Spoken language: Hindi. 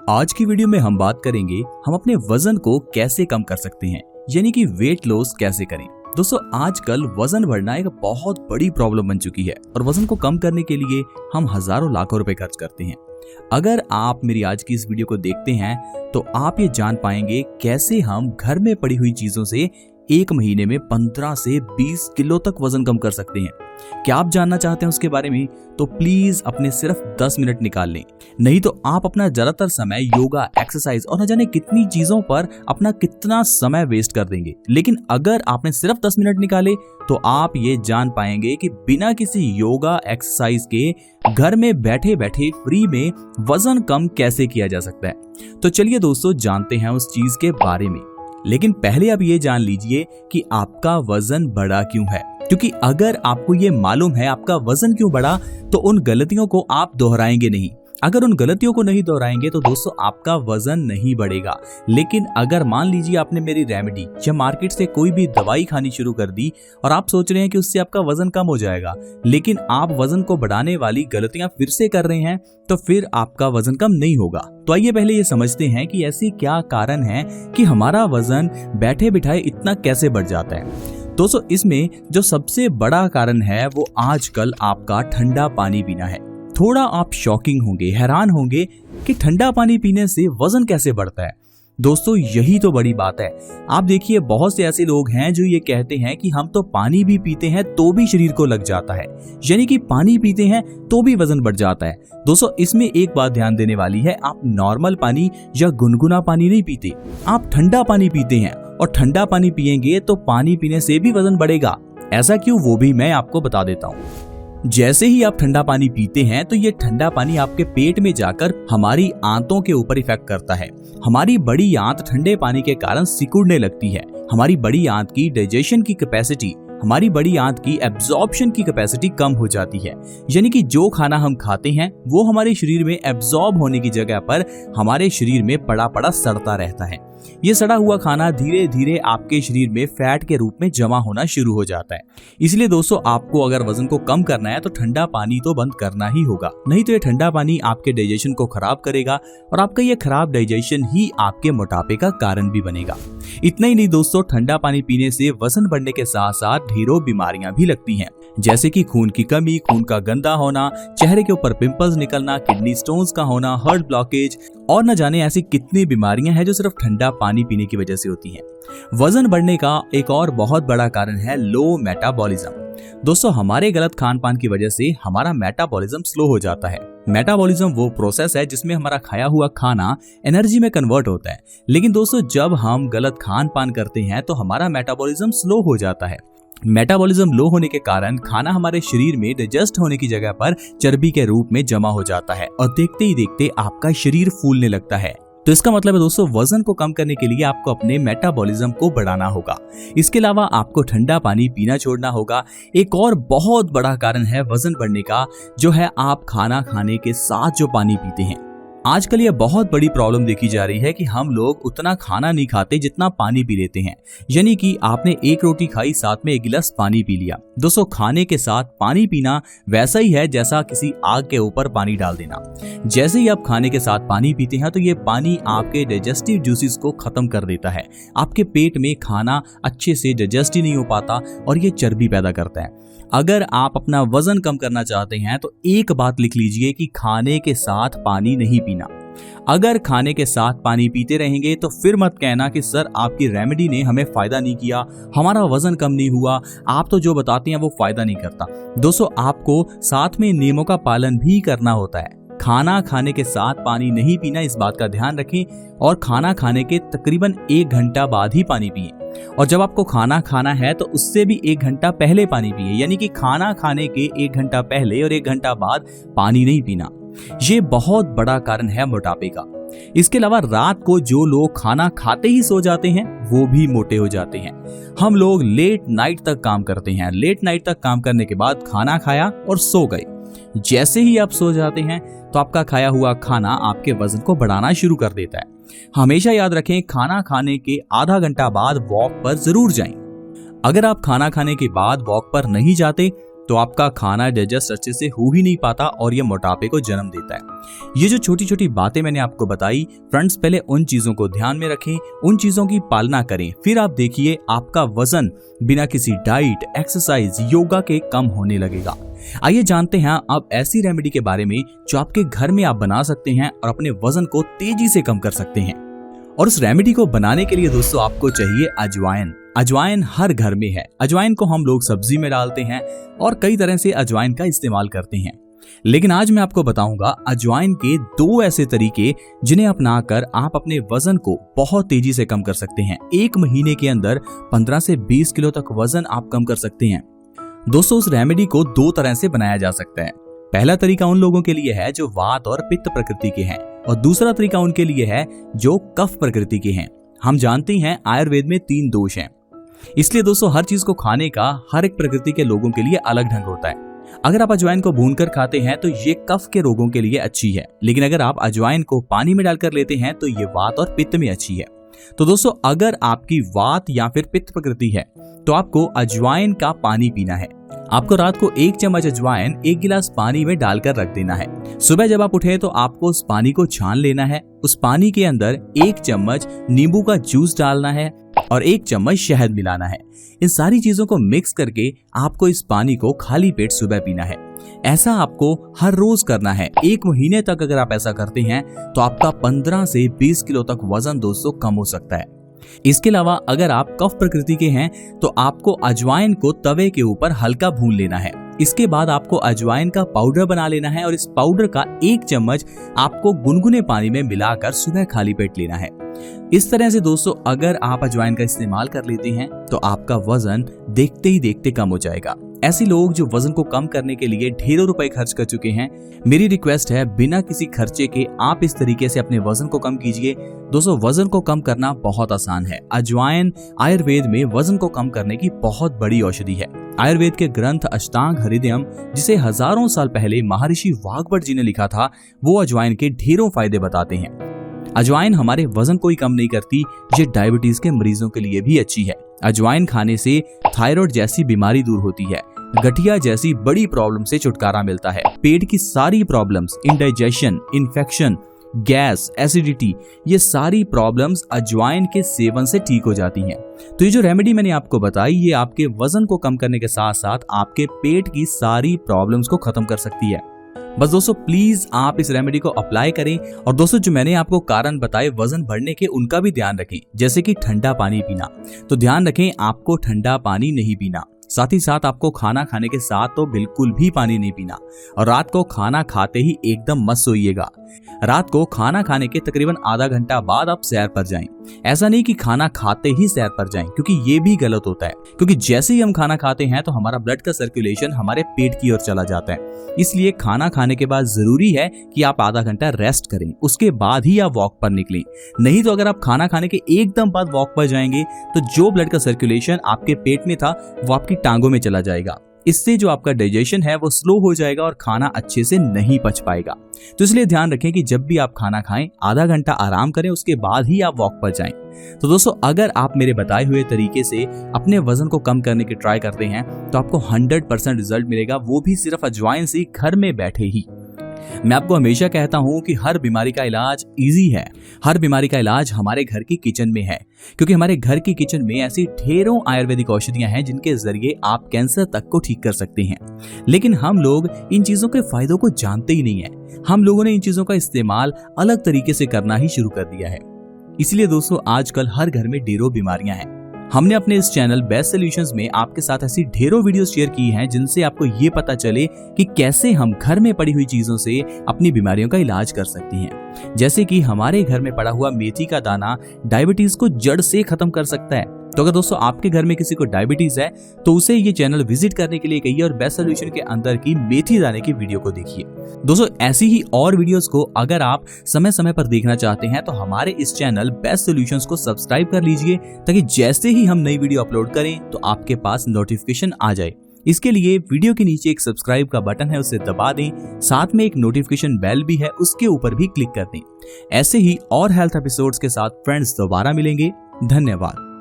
आज की वीडियो में हम बात करेंगे हम अपने वजन को कैसे कम कर सकते हैं, यानी कि वेट लॉस कैसे करें। दोस्तों, आजकल वजन बढ़ना एक बहुत बड़ी प्रॉब्लम बन चुकी है और वजन को कम करने के लिए हम हजारों लाखों रुपए खर्च करते हैं। अगर आप मेरी आज की इस वीडियो को देखते हैं तो आप ये जान पाएंगे कैसे हम घर में पड़ी हुई चीजों से एक महीने में 15 से 20 किलो तक वजन कम कर सकते हैं। क्या आप जानना चाहते हैं उसके बारे में? तो प्लीज अपने सिर्फ 10 मिनट निकाल लें, नहीं तो आप अपना ज्यादातर समय योगा, एक्सरसाइज और न जाने कितनी चीजों पर अपना कितना समय वेस्ट कर देंगे। लेकिन अगर आपने सिर्फ 10 मिनट निकाले तो आप ये जान पाएंगे कि बिना किसी योगा एक्सरसाइज के घर में बैठे बैठे फ्री में वजन कम कैसे किया जा सकता है। तो चलिए दोस्तों, जानते हैं उस चीज के बारे में। लेकिन पहले आप ये जान लीजिए कि आपका वजन बढ़ा क्यों है, क्योंकि अगर आपको ये मालूम है आपका वजन क्यों बढ़ा तो उन गलतियों को आप दोहराएंगे नहीं। अगर उन गलतियों को नहीं दोहराएंगे तो दोस्तों आपका वजन नहीं बढ़ेगा। लेकिन अगर मान लीजिए आपने मेरी रेमेडी या मार्केट से कोई भी दवाई खानी शुरू कर दी और आप सोच रहे हैं कि उससे आपका वजन कम हो जाएगा, लेकिन आप वजन को बढ़ाने वाली गलतियां फिर से कर रहे हैं, तो फिर आपका वजन कम नहीं होगा। तो आइए पहले ये समझते हैं कि ऐसी क्या कारण है कि हमारा वजन बैठे बिठाए इतना कैसे बढ़ जाता है। दोस्तों, इसमें जो सबसे बड़ा कारण है वो आजकल आपका ठंडा पानी पीना है। थोड़ा आप शॉकिंग होंगे, हैरान होंगे कि ठंडा पानी पीने से वजन कैसे बढ़ता है। दोस्तों, यही तो बड़ी बात है। आप देखिए, बहुत से ऐसे लोग हैं जो ये कहते हैं कि हम तो पानी भी पीते हैं तो भी शरीर को लग जाता है, यानी कि पानी पीते हैं तो भी वजन बढ़ जाता है। दोस्तों, इसमें एक बात ध्यान देने वाली है, आप नॉर्मल पानी या गुनगुना पानी नहीं पीते, आप ठंडा पानी पीते हैं। और ठंडा पानी पिएंगे तो पानी पीने से भी वजन बढ़ेगा। ऐसा क्यों, वो भी मैं आपको बता देता हूँ। जैसे ही आप ठंडा पानी पीते हैं तो ये ठंडा पानी आपके पेट में जाकर हमारी आंतों के ऊपर इफेक्ट करता है। हमारी बड़ी आंत ठंडे पानी के कारण सिकुड़ने लगती है। हमारी बड़ी आंत की डाइजेशन की कैपेसिटी, हमारी बड़ी आंत की एब्जॉर्प्शन की कैपेसिटी कम हो जाती है, यानी कि जो खाना हम खाते हैं वो हमारे शरीर में एब्जॉर्ब होने की जगह पर हमारे शरीर में पड़ा पड़ा सड़ता रहता है। ये सड़ा हुआ खाना धीरे धीरे आपके शरीर में फैट के रूप में जमा होना शुरू हो जाता है। इसलिए दोस्तों, आपको अगर वजन को कम करना है तो ठंडा पानी तो बंद करना ही होगा, नहीं तो ये ठंडा पानी आपके डाइजेशन को खराब करेगा और आपका ये खराब डाइजेशन ही आपके मोटापे का कारण भी बनेगा। इतना ही नहीं दोस्तों, ठंडा पानी पीने से वजन बढ़ने के साथ साथ ढेरों बीमारियां भी लगती हैं, जैसे कि खून की कमी, खून का गंदा होना, चेहरे के ऊपर पिंपल्स निकलना, किडनी स्टोन्स का होना, हार्ट ब्लॉकेज और न जाने ऐसी कितनी बीमारियां हैं जो सिर्फ ठंडा पानी पीने की वजह से होती हैं। वजन बढ़ने का एक और बहुत बड़ा कारण है लो मेटाबॉलिज्म। दोस्तों, हमारे गलत खान पान की वजह से हमारा मेटाबॉलिज्म स्लो हो जाता है। मेटाबॉलिज्म वो प्रोसेस है जिसमें हमारा खाया हुआ खाना एनर्जी में कन्वर्ट होता है। लेकिन दोस्तों, जब हम गलत खान पान करते हैं तो हमारा मेटाबॉलिज्म स्लो हो जाता है। मेटाबॉलिज्म लो होने के कारण खाना हमारे शरीर में डाइजेस्ट होने की जगह पर चर्बी के रूप में जमा हो जाता है और देखते ही देखते आपका शरीर फूलने लगता है। तो इसका मतलब है दोस्तों, वजन को कम करने के लिए आपको अपने मेटाबॉलिज्म को बढ़ाना होगा। इसके अलावा आपको ठंडा पानी पीना छोड़ना होगा। एक और बहुत बड़ा कारण है वजन बढ़ने का, जो है आप खाना खाने के साथ जो पानी पीते हैं। आजकल ये बहुत बड़ी प्रॉब्लम देखी जा रही है कि हम लोग उतना खाना नहीं खाते जितना पानी पी लेते हैं, यानी कि आपने एक रोटी खाई, साथ में एक गिलास पानी पी लिया। दोस्तों, खाने के साथ पानी पीना वैसा ही है जैसा किसी आग के ऊपर पानी डाल देना। जैसे ही आप खाने के साथ पानी पीते हैं तो ये पानी आपके डाइजेस्टिव जूसेस को खत्म कर देता है। आपके पेट में खाना अच्छे से डाइजेस्ट ही नहीं हो पाता और ये चर्बी पैदा करता है। अगर आप अपना वजन कम करना चाहते हैं तो एक बात लिख लीजिए कि खाने के साथ पानी नहीं पीना। अगर खाने के साथ पानी पीते रहेंगे तो फिर मत कहना कि सर आपकी रेमेडी ने हमें फायदा नहीं किया, हमारा वजन कम नहीं हुआ, आप तो जो बताते हैं वो फायदा नहीं करता। दोस्तों, आपको साथ में नियमों का पालन भी करना होता है। खाना खाने के साथ पानी नहीं पीना, इस बात का ध्यान रखें। और खाना खाने के तकरीबन 1 घंटा बाद ही पानी पिए। और जब आपको खाना खाना है तो उससे भी 1 घंटा पहले पानी पिए, यानी कि खाना खाने के 1 घंटा पहले और 1 घंटा बाद पानी नहीं पीना। ये बहुत बड़ा कारण है मोटापे का। इसके अलावा रात को जो लोग खाना खाते ही सो जाते हैं वो भी मोटे हो जाते हैं। हम लोग लेट नाइट तक काम करते हैं, लेट नाइट तक काम करने के बाद खाना खाया और सो गए। जैसे ही आप सो जाते हैं तो आपका खाया हुआ खाना आपके वजन को बढ़ाना शुरू कर देता है। हमेशा याद रखें, खाना खाने के आधा घंटा बाद वॉक पर जरूर जाएं। अगर आप खाना खाने के बाद वॉक पर नहीं जाते तो आपका खाना डाइजेस्ट अच्छे से हो ही नहीं पाता और ये मोटापे को जन्म देता है। ये जो छोटी छोटी बातें मैंने आपको बताई फ्रेंड्स, पहले उन चीजों को ध्यान में रखें, उन चीजों की पालना करें, फिर आप देखिए आपका वजन बिना किसी डाइट, एक्सरसाइज, योगा के कम होने लगेगा। आइए जानते हैं अब ऐसी रेमेडी के बारे में जो आपके घर में आप बना सकते हैं और अपने वजन को तेजी से कम कर सकते हैं। और उस रेमेडी को बनाने के लिए दोस्तों आपको चाहिए अजवाइन। अजवाइन हर घर में है। अजवाइन को हम लोग सब्जी में डालते हैं और कई तरह से अजवाइन का इस्तेमाल करते हैं। लेकिन आज मैं आपको बताऊंगा अजवाइन के 2 ऐसे तरीके जिन्हें अपनाकर आप अपने वजन को बहुत तेजी से कम कर सकते हैं। 1 महीने के अंदर 15 से 20 किलो तक वजन आप कम कर सकते हैं। दोस्तों उस रेमेडी को 2 तरह से बनाया जा सकता है। पहला तरीका उन लोगों के लिए है जो वात और पित्त प्रकृति के हैं और दूसरा तरीका उनके लिए है जो कफ प्रकृति के हैं। हम जानते हैं आयुर्वेद में 3 दोष हैं, इसलिए दोस्तों हर चीज को खाने का हर एक प्रकृति के लोगों के लिए अलग ढंग होता है। अगर आप अजवाइन को भूनकर खाते हैं तो ये कफ के रोगों के लिए अच्छी है, लेकिन अगर आप अजवाइन को पानी में डालकर लेते हैं तो ये वात और पित्त में अच्छी है। तो दोस्तों अगर आपकी वात या फिर पित्त प्रकृति है तो आपको अजवाइन का पानी पीना है। आपको रात को 1 चम्मच अजवाइन 1 गिलास पानी में डालकर रख देना है। सुबह जब आप उठे तो आपको उस पानी को छान लेना है। उस पानी के अंदर 1 चम्मच नींबू का जूस डालना है और 1 चम्मच शहद मिलाना है। इन सारी चीजों को मिक्स करके आपको इस पानी को खाली पेट सुबह पीना है। ऐसा आपको हर रोज करना है। 1 महीने तक अगर आप ऐसा करते हैं तो आपका 15 से 20 किलो तक वजन दोस्तों कम हो सकता है। इसके अलावा अगर आप कफ प्रकृति के हैं तो आपको अजवाइन को तवे के ऊपर हल्का भून लेना है। इसके बाद आपको अजवाइन का पाउडर बना लेना है और इस पाउडर का 1 चम्मच आपको गुनगुने पानी में मिलाकर सुबह खाली पेट लेना है। इस तरह से दोस्तों अगर आप अजवाइन का इस्तेमाल कर लेते हैं तो आपका वजन देखते ही देखते कम हो जाएगा। ऐसे लोग जो वजन को कम करने के लिए ढेरों रुपए खर्च कर चुके हैं, मेरी रिक्वेस्ट है बिना किसी खर्चे के आप इस तरीके से अपने वजन को कम कीजिए। दोस्तों वजन को कम करना बहुत आसान है। अजवाइन आयुर्वेद में वजन को कम करने की बहुत बड़ी औषधि है। आयुर्वेद के ग्रंथ अष्टांग हृदयम, जिसे हजारों साल पहले महर्षि वाग्भट जी ने लिखा था, वो अजवाइन के ढेरों फायदे बताते हैं। अजवाइन हमारे वजन को ही कम नहीं करती, ये डायबिटीज के मरीजों के लिए भी अच्छी है। अजवाइन खाने से थायराइड जैसी बीमारी दूर होती है, गठिया जैसी बड़ी प्रॉब्लम से छुटकारा मिलता है, पेट की सारी problems, indigestion, infection, gas, acidity, ये सारी प्रॉब्लम्स अजवाइन के सेवन से ठीक हो जाती हैं। तो ये जो रेमेडी मैंने आपको बताई ये आपके वजन को कम करने के साथ साथ आपके पेट की सारी प्रॉब्लम्स को खत्म कर सकती है। बस दोस्तों प्लीज आप इस रेमेडी को अप्लाई करें। और दोस्तों जो मैंने आपको कारण बताए वजन बढ़ने के, उनका भी ध्यान रखें। जैसे कि ठंडा पानी पीना, तो ध्यान रखें आपको ठंडा पानी नहीं पीना। साथ ही साथ आपको खाना खाने के साथ तो बिल्कुल भी पानी नहीं पीना। और रात को खाना खाते ही एकदम मत सोइएगा। रात को खाना खाने के तकरीबन आधा घंटा बाद आप सैर पर जाएं। ऐसा नहीं कि खाना खाते ही सैर पर जाएं, क्योंकि ये भी गलत होता है। क्योंकि जैसे ही हम खाना खाते हैं तो हमारा ब्लड का सर्कुलेशन हमारे पेट की ओर चला जाता है। इसलिए खाना खाने के बाद जरूरी है कि आप आधा घंटा रेस्ट करें, उसके बाद ही आप वॉक पर निकलें। नहीं तो अगर आप खाना खाने के एकदम बाद वॉक पर जाएंगे तो जो ब्लड का सर्कुलेशन आपके पेट में था वो आपकी टांगों में चला जाएगा। इससे जो आपका डाइजेशन है वो स्लो हो जाएगा और खाना अच्छे से नहीं पच पाएगा। तो इसलिए ध्यान रखें कि जब भी आप खाना खाएं आधा घंटा आराम करें, उसके बाद ही आप वॉक पर जाएं। तो दोस्तों अगर आप मेरे बताए हुए तरीके से अपने वजन को कम करने की ट्राई करते हैं तो आपको 100% रिजल्ट मिलेगा, वो भी सिर्फ अजवाइन से घर में बैठे ही। मैं आपको हमेशा कहता हूं कि हर बीमारी का इलाज इजी है। हर बीमारी का इलाज हमारे घर की किचन में है, क्योंकि हमारे घर की किचन में ऐसी ढेरों आयुर्वेदिक औषधियां हैं जिनके जरिए आप कैंसर तक को ठीक कर सकते हैं। लेकिन हम लोग इन चीजों के फायदों को जानते ही नहीं है। हम लोगों ने इन चीजों का इस्तेमाल अलग तरीके से करना ही शुरू कर दिया है। इसलिए दोस्तों आजकल हर घर में ढेरों बीमारियां हैं। हमने अपने इस चैनल बेस्ट सॉल्यूशंस में आपके साथ ऐसी ढेरों वीडियोस शेयर की हैं जिनसे आपको ये पता चले कि कैसे हम घर में पड़ी हुई चीजों से अपनी बीमारियों का इलाज कर सकते हैं। जैसे कि हमारे घर में पड़ा हुआ मेथी का दाना डायबिटीज को जड़ से खत्म कर सकता है। तो अगर दोस्तों आपके घर में किसी को डायबिटीज है तो उसे ये चैनल विजिट करने के लिए कहिए और बेस्ट सॉल्यूशन के अंदर की मेथी दाने की वीडियो को देखिए। दोस्तों ऐसी ही और वीडियोस को अगर आप समय समय पर देखना चाहते हैं तो हमारे इस चैनल बेस्ट सॉल्यूशंस को सब्सक्राइब कर लीजिए, ताकि जैसे ही हम नई वीडियो अपलोड करें तो आपके पास नोटिफिकेशन आ जाए। इसके लिए वीडियो के नीचे एक सब्सक्राइब का बटन है, उसे दबा दें। साथ में एक नोटिफिकेशन बेल भी है, उसके ऊपर भी क्लिक कर दें। ऐसे ही और हेल्थ एपिसोड्स के साथ फ्रेंड्स दोबारा मिलेंगे। धन्यवाद।